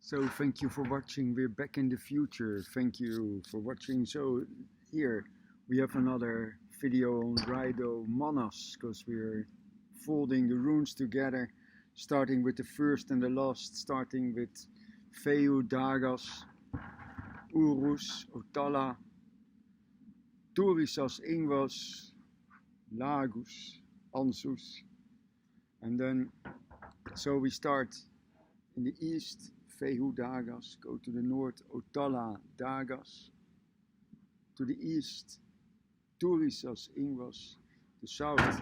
So thank you for watching. We're back in the future. Thank you for watching. So here we have another video on Raidho Mannaz, because we're folding the runes together, starting with the first and the last, starting with Feu, Dagas, Urus, Otala, Turisas, Ingwas, Lagus, Ansus. And then, so we start in the east, Feu Dagas, go to the north, Otala Dagas, to the east, Turisas Ingwas, the south,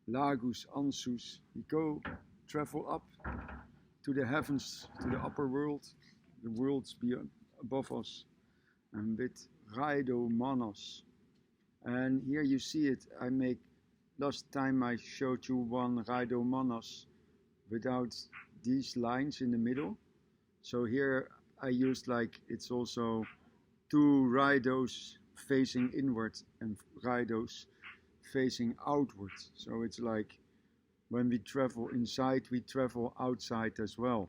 Lagus Ansus. We go, travel up to the heavens, to the upper world, the worlds beyond, above us, and with Raidho Mannaz. And here you see it. I make, last time I showed you one Raidho Mannaz without these lines in the middle. So here I used, like, it's also two Raidhos facing inward and Raidhos facing outward. So it's like when we travel inside, we travel outside as well.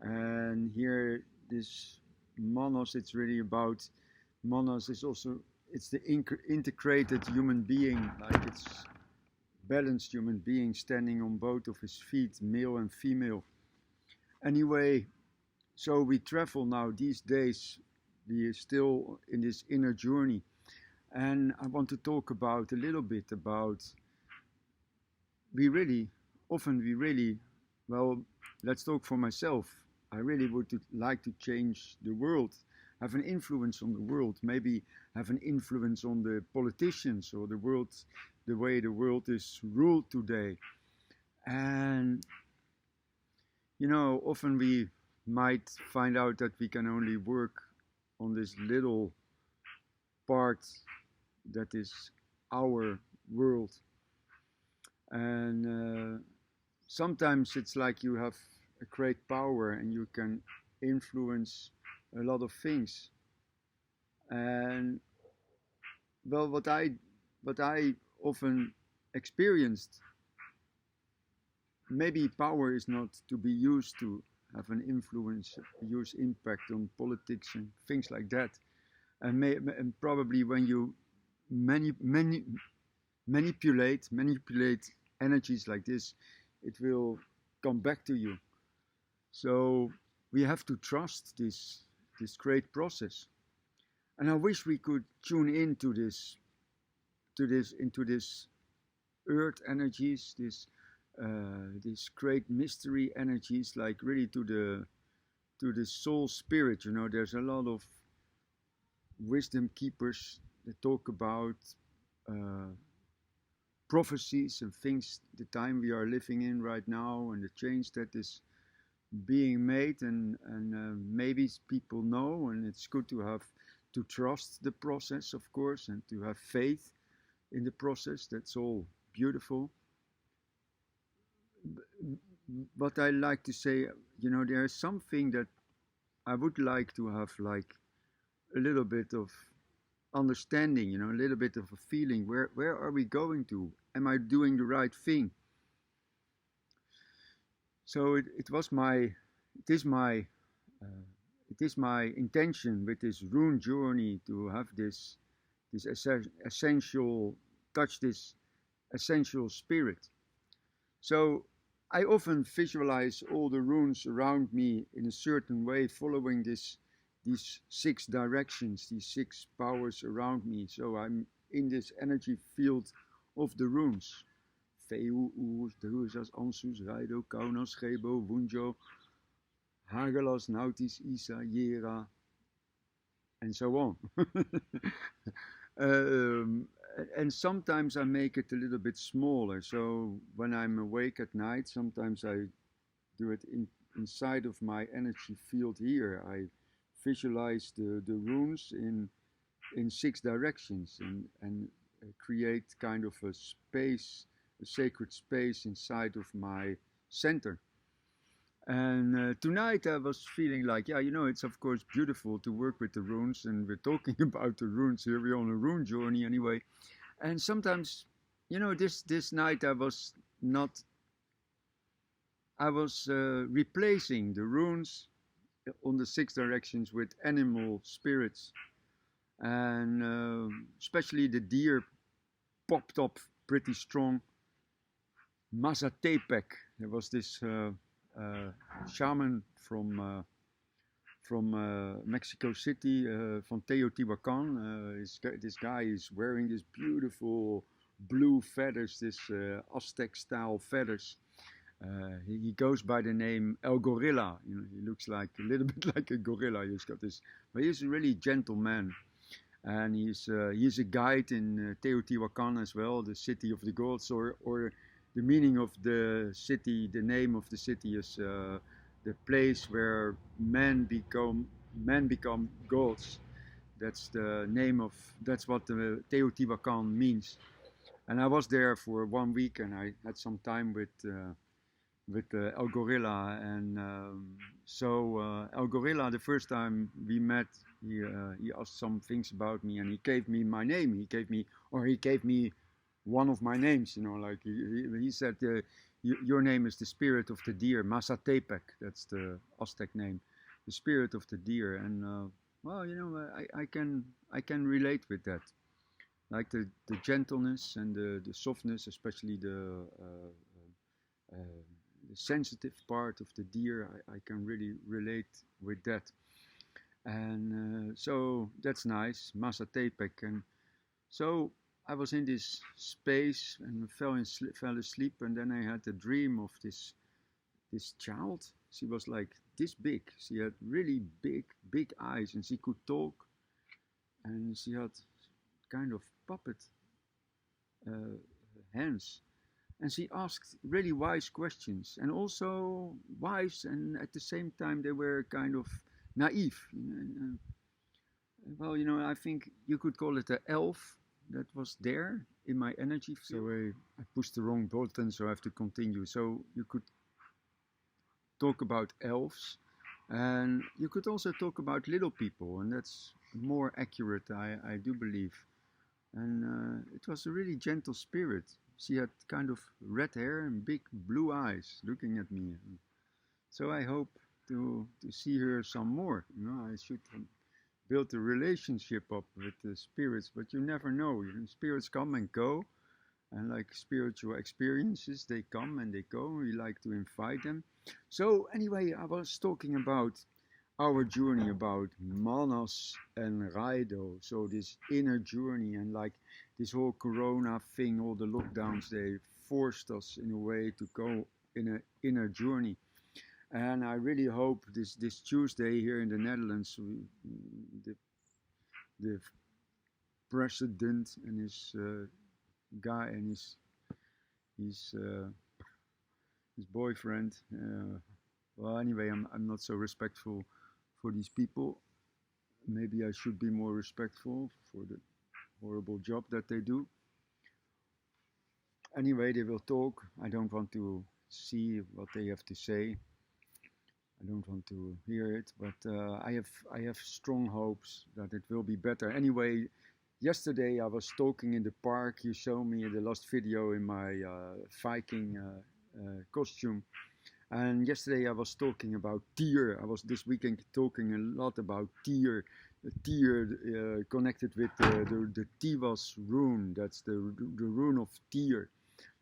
And here this Mannaz, it's really about, Mannaz is also, it's the integrated human being, like it's balanced human being standing on both of his feet, male and female. Anyway, so we travel now these days, we are still in this inner journey. And I want to talk about a little bit about, well, let's talk for myself. I really would like to change the world, have an influence on the world, maybe have an influence on the politicians or the world, the way the world is ruled today. And, you know, often we might find out that we can only work on this little part that is our world. And sometimes it's like you have a great power and you can influence a lot of things. And well, what I often experienced, maybe power is not to be used to have an influence, use impact on politics and things like that. And probably when you manipulate energies like this, it will come back to you. So we have to trust this great process. And I wish we could tune into into this earth energies, this great mystery energies, like really to the soul spirit. You know, there's a lot of wisdom keepers that talk about prophecies and things, the time we are living in right now and the change that is being made, and maybe people know, and it's good to have to trust the process, of course, and to have faith in the process. That's all beautiful. But I like to say, you know, there is something that I would like to have, like a little bit of understanding, you know, a little bit of a feeling. Where are we going to? Am I doing the right thing? So it is my intention with this rune journey to have this essential, touch this essential spirit. So I often visualize all the runes around me in a certain way, following these 6 directions, these 6 powers around me. So I'm in this energy field of the runes. Feu, Urus, Drusas, Ansus, Raidho, Kaunas, Gebo, Wunjo, Hagelas, Nautis, Isa, Yera, and so on. And sometimes I make it a little bit smaller. So when I'm awake at night, sometimes I do it inside of my energy field here. I visualize the runes in 6 directions and create kind of a space, a sacred space inside of my center. And tonight I was feeling like, yeah, you know, it's of course beautiful to work with the runes, and we're talking about the runes here. We're on a rune journey anyway. And sometimes, you know, this night I was replacing the runes on the 6 directions with animal spirits, and especially the deer popped up pretty strong. Mazatepec, there was this shaman from Mexico City, from Teotihuacan. This guy is wearing this beautiful blue feathers, this Aztec-style feathers. He goes by the name El Gorilla. You know, he looks like a little bit like a gorilla. He's got this, but he's a really gentle man, and he's a guide in Teotihuacan as well, the city of the gods, or the meaning of the city. The name of the city is the place where men become gods. That's the name of. That's what the Teotihuacan means. And I was there for 1 week, and I had some time with El Gorilla, and El Gorilla, the first time we met, he asked some things about me, and he gave me my name. He gave me one of my names. You know, like he said, your name is the spirit of the deer, Mazatepec. That's the Aztec name, the spirit of the deer. And well, you know, I can relate with that, like the gentleness and the softness, especially the sensitive part of the deer. I can really relate with that. And so that's nice, Mazatepec. And so I was in this space and fell asleep, and then I had a dream of this child. She was like this big. She had really big eyes, and she could talk, and she had kind of puppet hands. And she asked really wise questions, and also wise, and at the same time they were kind of naive. Well, you know, I think you could call it an elf that was there in my energy field. So I pushed the wrong button, so I have to continue. So you could talk about elves, and you could also talk about little people, and that's more accurate, I do believe. And it was a really gentle spirit. She had kind of red hair and big blue eyes looking at me. So I hope to see her some more. You know, I should build a relationship up with the spirits, but you never know. You know, spirits come and go, and like spiritual experiences, they come and they go. We like to invite them. So anyway, I was talking about our journey, about Mannaz and Raidho. So this inner journey, and like this whole corona thing, all the lockdowns, they forced us in a way to go in an inner journey. And I really hope this Tuesday here in the Netherlands, the president and his guy and his boyfriend. Well, anyway, I'm not so respectful for these people. Maybe I should be more respectful for the horrible job that they do. Anyway, they will talk. I don't want to see what they have to say. I don't want to hear it, but I have strong hopes that it will be better. Anyway, yesterday I was talking in the park. You showed me in the last video in my Viking costume. And yesterday I was talking about deer. I was this weekend talking a lot about deer. The deer connected with the Tivas rune. That's the rune of deer.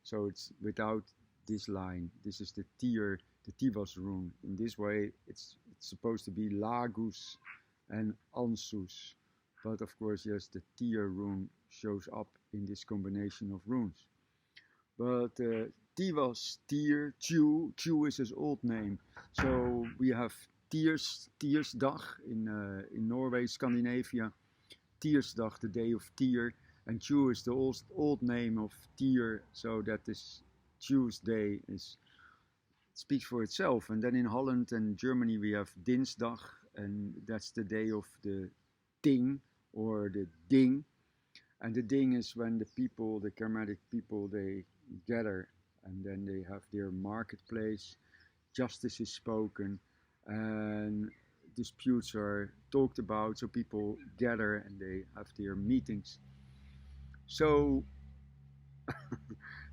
So it's without this line. This is the deer, the Tivas rune. In this way, it's supposed to be Lagus and Ansus. But of course, yes, the deer rune shows up in this combination of runes. But Tivas, Tier, Tju is his old name. So we have Tiersdag in Norway, Scandinavia. Tiersdag, the day of Tier, and Tju is the old name of Tier. So that is Tuesday it speaks for itself. And then in Holland and Germany we have Dinsdag, and that's the day of the Ding or the Ding. And the Ding is when the people, the Kermatic people, they gather, and then they have their marketplace, justice is spoken, and disputes are talked about, so people gather and they have their meetings. So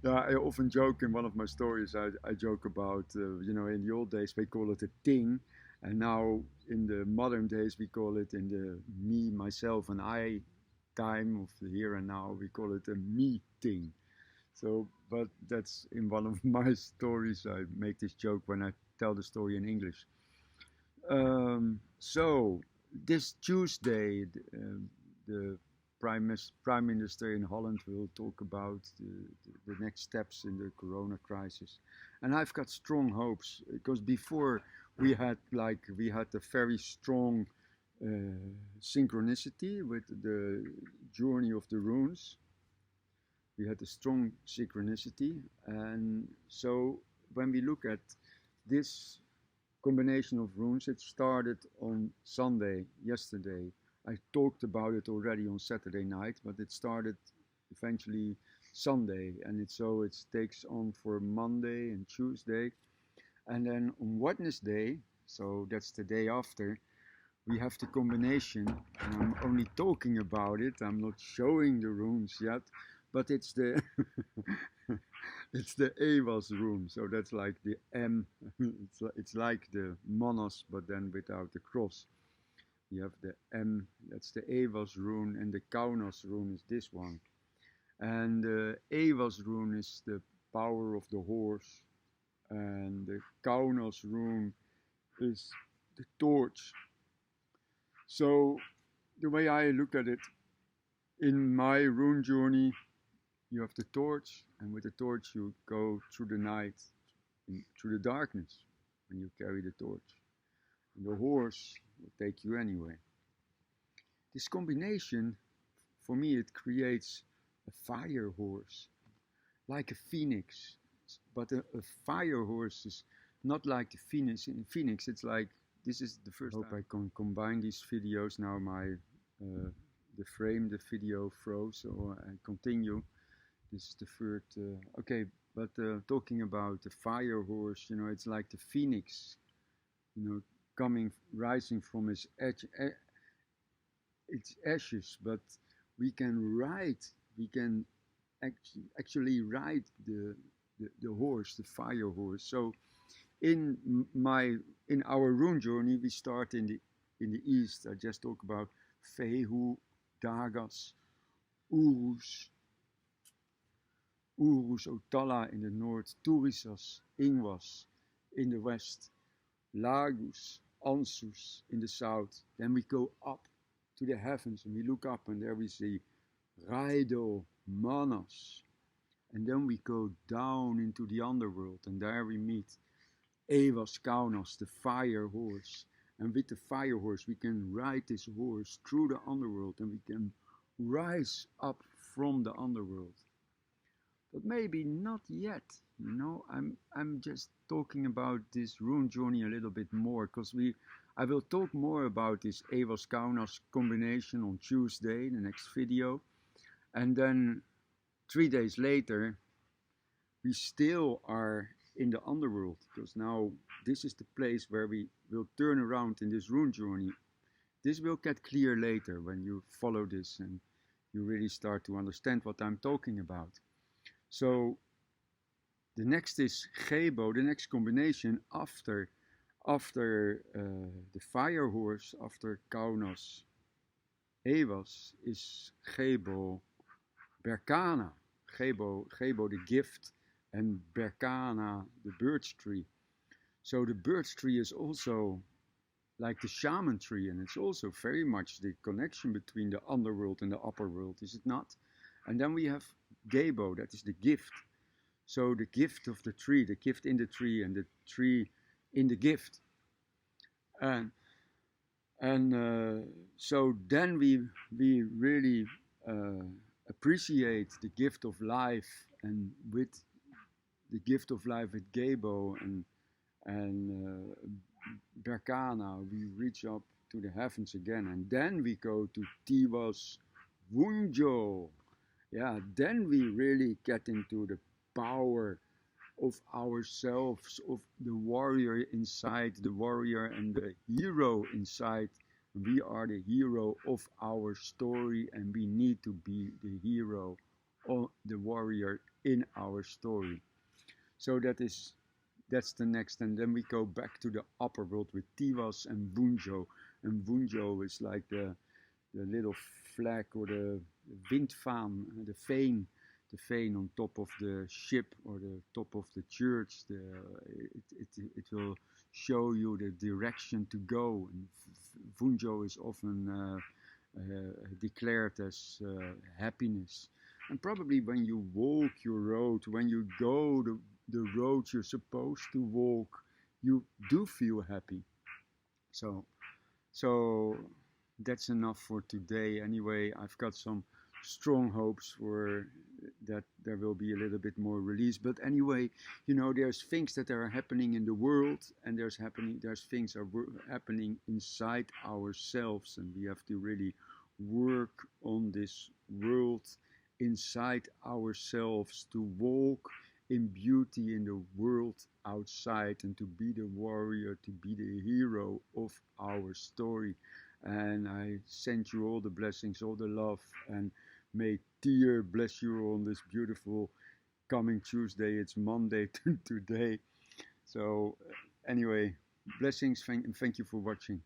I often joke in one of my stories, I joke about, you know, in the old days they call it a ting, And now in the modern days, we call it, in the me, myself, and I time of the here and now, we call it a meeting. So, but that's in one of my stories. I make this joke when I tell the story in English. So this Tuesday, the Prime Minister in Holland will talk about the next steps in the Corona crisis, and I've got strong hopes, because before we had a very strong synchronicity with the journey of the runes. We had a strong synchronicity, and so when we look at this combination of runes, it started on Sunday, yesterday. I talked about it already on Saturday night, but it started eventually Sunday, and it takes on for Monday and Tuesday, and then on Wednesday, so that's the day after, we have the combination, and I'm only talking about it, I'm not showing the runes yet, but it's the it's the Ewas rune, so that's like the M, it's like the Mannaz, but then without the cross. You have the M, that's the Ewas rune, and the Kaunas rune is this one. And the Ewas rune is the power of the horse, and the Kaunas rune is the torch. So the way I look at it, in my rune journey, you have the torch, and with the torch you go through the night, through the darkness, when you carry the torch. And the horse will take you anyway. This combination, for me, it creates a fire horse, like a phoenix. But a fire horse is not like the phoenix. In phoenix, it's like, this is the first time I can combine these videos. Now the video froze, so I continue. This is the third, okay, but talking about the fire horse, it's like the phoenix, rising from its ashes, but we can actually ride the horse, the fire horse. So in our rune journey, we start in the east. I just talk about Fehu, Dagas, Urus, Otala in the north, Turisas, Ingwas in the west, Lagus, Ansus in the south. Then we go up to the heavens, and we look up, and there we see Raidho, Mannaz. And then we go down into the underworld, and there we meet Ewas Kaunas, the fire horse. And with the fire horse, we can ride this horse through the underworld, and we can rise up from the underworld. But maybe not yet, I'm just talking about this rune journey a little bit more, because I will talk more about this Ewas Kaunas combination on Tuesday, the next video. And then 3 days later, we still are in the underworld, because now this is the place where we will turn around in this rune journey. This will get clear later when you follow this and you really start to understand what I'm talking about. So the next is Gebo, the next combination after the fire horse, after Kaunas Ewas, is Gebo Berkana. Gebo the gift, and Berkana the birch tree. So the birch tree is also like the shaman tree, and it's also very much the connection between the underworld and the upper world, is it not? And then we have Gebo, that is the gift. So the gift of the tree, the gift in the tree, and the tree in the gift. And so then we really appreciate the gift of life, and with the gift of life with Gebo and Berkana, we reach up to the heavens again, and then we go to Tiwas Wunjo. Yeah, then we really get into the power of ourselves, of the warrior inside, the warrior and the hero inside. We are the hero of our story, and we need to be the hero or the warrior in our story. So that is that's the next, and then we go back to the upper world with Tivas and Vunjo. And Vunjo is like the little flag or the windvaan, the vane on top of the ship or the top of the church. It will show you the direction to go. And Vunjo is often declared as happiness. And probably when you walk your road, when you go the road you're supposed to walk, you do feel happy. So that's enough for today. Anyway, I've got some strong hopes for that there will be a little bit more release. But anyway, there's things that are happening in the world, and there's things that are happening inside ourselves, and we have to really work on this world inside ourselves to walk in beauty in the world outside, and to be the warrior, to be the hero of our story. And I send you all the blessings, all the love, and may Tyr bless you on this beautiful coming Tuesday. It's Monday today. So anyway, blessings, thank you for watching.